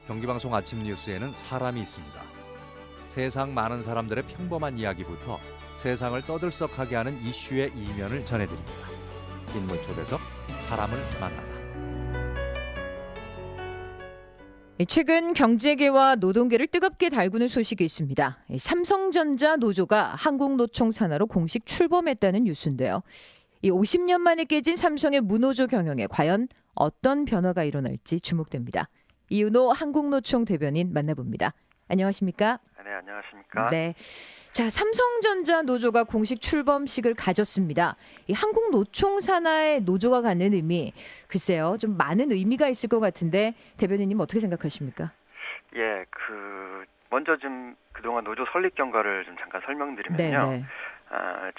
경기방송 아침 뉴스에는 사람이 있습니다. 세상 많은 사람들의 평범한 이야기부터 세상을 떠들썩하게 하는 이슈의 이면을 전해드립니다. 인문초대석 사람을 만나다. 최근 경제계와 노동계를 뜨겁게 달구는 소식이 있습니다. 삼성전자 노조가 한국노총 산하로 공식 출범했다는 뉴스인데요. 이 50년 만에 깨진 삼성의 무노조 경영에 과연 어떤 변화가 일어날지 주목됩니다. 이윤호 한국노총 대변인 만나봅니다. 안녕하십니까? 네, 안녕하십니까? 네. 자, 삼성전자 노조가 공식 출범식을 가졌습니다. 이 한국노총 산하의 노조가 갖는 의미, 글쎄요, 좀 많은 의미가 있을 것 같은데 대변인님 어떻게 생각하십니까? 예, 먼저 좀 그동안 노조 설립 경과를 좀 잠깐 설명드리면요. 네.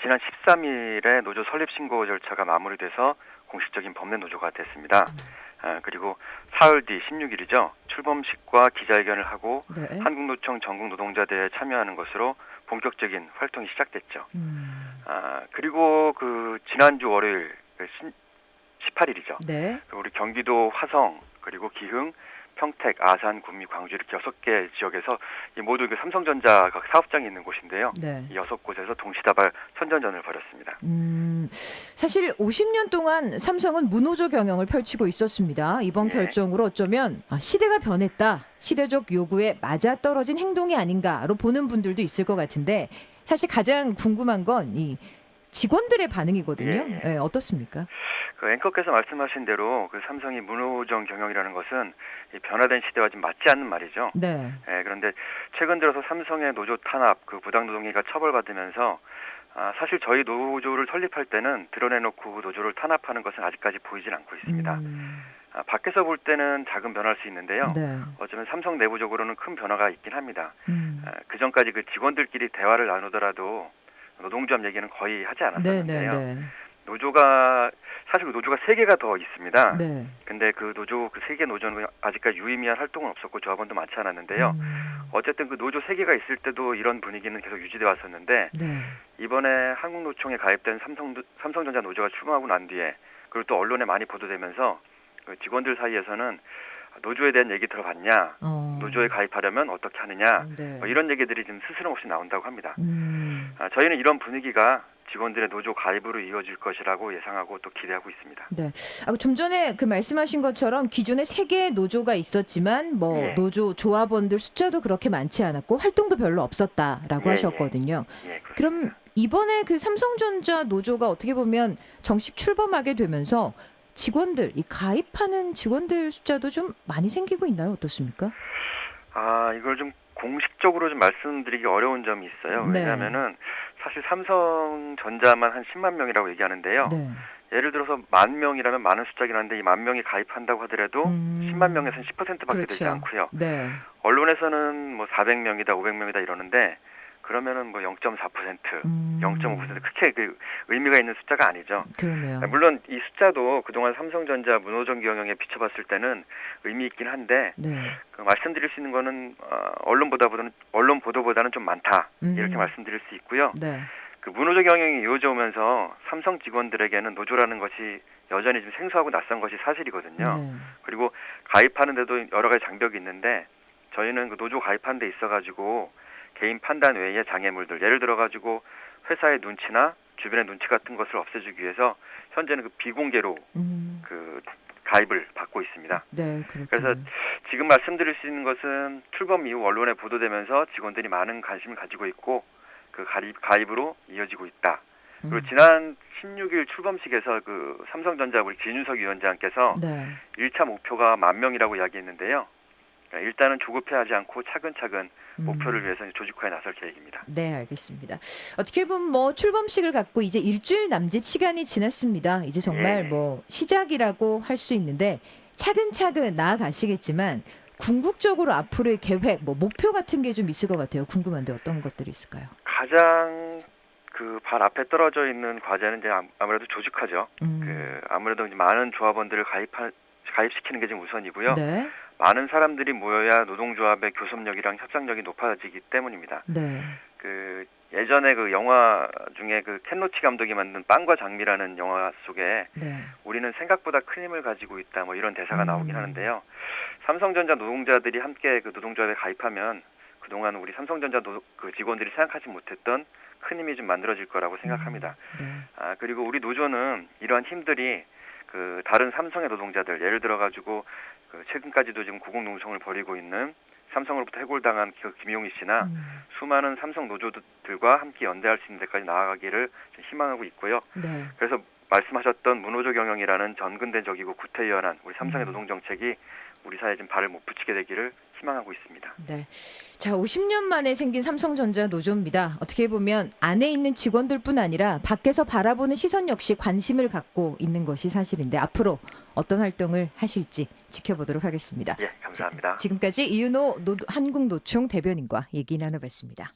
지난 13일에 노조 설립 신고 절차가 마무리돼서 공식적인 법내 노조가 됐습니다. 그리고 사흘 뒤 16일이죠. 출범식과 기자회견을 하고 네. 한국노총 전국 노동자대회에 참여하는 것으로 본격적인 활동이 시작됐죠. 그리고 지난주 월요일 18일이죠. 네. 우리 경기도 화성 그리고 기흥, 평택, 아산, 구미, 광주 이렇게 6개 지역에서 모두 삼성전자 각 사업장이 있는 곳인데요. 네. 이 6곳에서 동시다발 선전전을 벌였습니다. 사실 50년 동안 삼성은 무노조 경영을 펼치고 있었습니다. 이번 네. 결정으로 어쩌면 시대가 변했다. 시대적 요구에 맞아떨어진 행동이 아닌가로 보는 분들도 있을 것 같은데 사실 가장 궁금한 건 이 직원들의 반응이거든요. 예. 네, 어떻습니까? 앵커께서 말씀하신 대로 삼성이 무노조 경영이라는 것은 이 변화된 시대와 좀 맞지 않는 말이죠. 네. 그런데 최근 들어서 삼성의 노조 탄압, 부당노동행위가 처벌받으면서 사실 저희 노조를 설립할 때는 드러내놓고 노조를 탄압하는 것은 아직까지 보이진 않고 있습니다. 밖에서 볼 때는 작은 변화일 수 있는데요. 네. 어쩌면 삼성 내부적으로는 큰 변화가 있긴 합니다. 그전까지 직원들끼리 대화를 나누더라도 노동조합 얘기는 거의 하지 않았었는데요. 네. 사실 노조가 3개가 더 있습니다. 네. 근데 노조 3개 노조는 아직까지 유의미한 활동은 없었고 조합원도 많지 않았는데요. 어쨌든 노조 3개가 있을 때도 이런 분위기는 계속 유지돼 왔었는데 네. 이번에 한국노총에 가입된 삼성전자 노조가 출범하고 난 뒤에 그리고 또 언론에 많이 보도되면서 직원들 사이에서는 노조에 대한 얘기 들어봤냐, 노조에 가입하려면 어떻게 하느냐, 네. 이런 얘기들이 좀 스스럼없이 나온다고 합니다. 저희는 이런 분위기가 직원들의 노조 가입으로 이어질 것이라고 예상하고 또 기대하고 있습니다. 네. 좀 전에 말씀하신 것처럼 기존에 3개의 노조가 있었지만 예. 노조 조합원들 숫자도 그렇게 많지 않았고 활동도 별로 없었다라고 하셨거든요. 예, 그럼 이번에 삼성전자 노조가 어떻게 보면 정식 출범하게 되면서 직원들, 이 가입하는 직원들 숫자도 좀 많이 생기고 있나요? 어떻습니까? 이걸 좀 공식적으로 좀 말씀드리기 어려운 점이 있어요. 네. 왜냐하면은 사실 삼성전자만 한 10만 명이라고 얘기하는데요. 네. 예를 들어서 10,000명이라면 많은 숫자긴 한데 이 10,000명이 가입한다고 하더라도 10만 명에서는 10%밖에 되지 그렇죠. 않고요. 네. 언론에서는 400명이다, 500명이다 이러는데 그러면은 0.4%, 0.5% 크게 의미가 있는 숫자가 아니죠. 그러네요. 물론 이 숫자도 그동안 삼성전자 무노조 경영에 비춰봤을 때는 의미 있긴 한데 네. 말씀드릴 수 있는 거는 언론 보도보다는 좀 많다 이렇게 말씀드릴 수 있고요. 네. 무노조 경영이 이어져 오면서 삼성 직원들에게는 노조라는 것이 여전히 좀 생소하고 낯선 것이 사실이거든요. 네. 그리고 가입하는데도 여러 가지 장벽이 있는데 저희는 노조 가입하는 데 있어가지고 개인 판단 외의 장애물들, 예를 들어가지고 회사의 눈치나 주변의 눈치 같은 것을 없애주기 위해서 현재는 비공개로 가입을 받고 있습니다. 네, 그렇군요. 그래서 지금 말씀드릴 수 있는 것은 출범 이후 언론에 보도되면서 직원들이 많은 관심을 가지고 있고 가입으로 이어지고 있다. 그리고 지난 16일 출범식에서 삼성전자 우리 진윤석 위원장께서 네. 1차 목표가 10,000명이라고 이야기했는데요. 일단은 조급해하지 않고 차근차근 목표를 위해서 조직화에 나설 계획입니다. 네, 알겠습니다. 어떻게 보면 출범식을 갖고 이제 일주일 남짓 시간이 지났습니다. 이제 정말 시작이라고 할 수 있는데 차근차근 나아가시겠지만 궁극적으로 앞으로의 계획, 목표 같은 게 좀 있을 것 같아요. 궁금한데 어떤 것들이 있을까요? 가장 발 앞에 떨어져 있는 과제는 이제 아무래도 조직화죠. 아무래도 이제 많은 조합원들을 가입시키는 게 좀 우선이고요. 네. 많은 사람들이 모여야 노동조합의 교섭력이랑 협상력이 높아지기 때문입니다. 네. 그 예전에 그 영화 중에 그 켄 로치 감독이 만든 빵과 장미라는 영화 속에 네. 우리는 생각보다 큰 힘을 가지고 있다 뭐 이런 대사가 나오긴 하는데요. 삼성전자 노동자들이 함께 그 노동조합에 가입하면 그동안 우리 삼성전자 그 직원들이 생각하지 못했던 큰 힘이 좀 만들어질 거라고 생각합니다. 네. 그리고 우리 노조는 이러한 힘들이 그 다른 삼성의 노동자들 예를 들어 가지고 그 최근까지도 지금 고공농성을 벌이고 있는 삼성으로부터 해고당한 그 김용희 씨나 수많은 삼성 노조들과 함께 연대할 수 있는 데까지 나아가기를 희망하고 있고요. 네. 그래서 말씀하셨던 무노조 경영이라는 전근대적이고 구태의연한 우리 삼성의 노동 정책이 우리 사회에 좀 발을 못 붙이게 되기를 희망하고 있습니다. 네. 자, 50년 만에 생긴 삼성전자 노조입니다. 어떻게 보면 안에 있는 직원들뿐 아니라 밖에서 바라보는 시선 역시 관심을 갖고 있는 것이 사실인데 앞으로 어떤 활동을 하실지 지켜보도록 하겠습니다. 예, 감사합니다. 지금까지 이윤호 한국노총 대변인과 얘기 나눠봤습니다.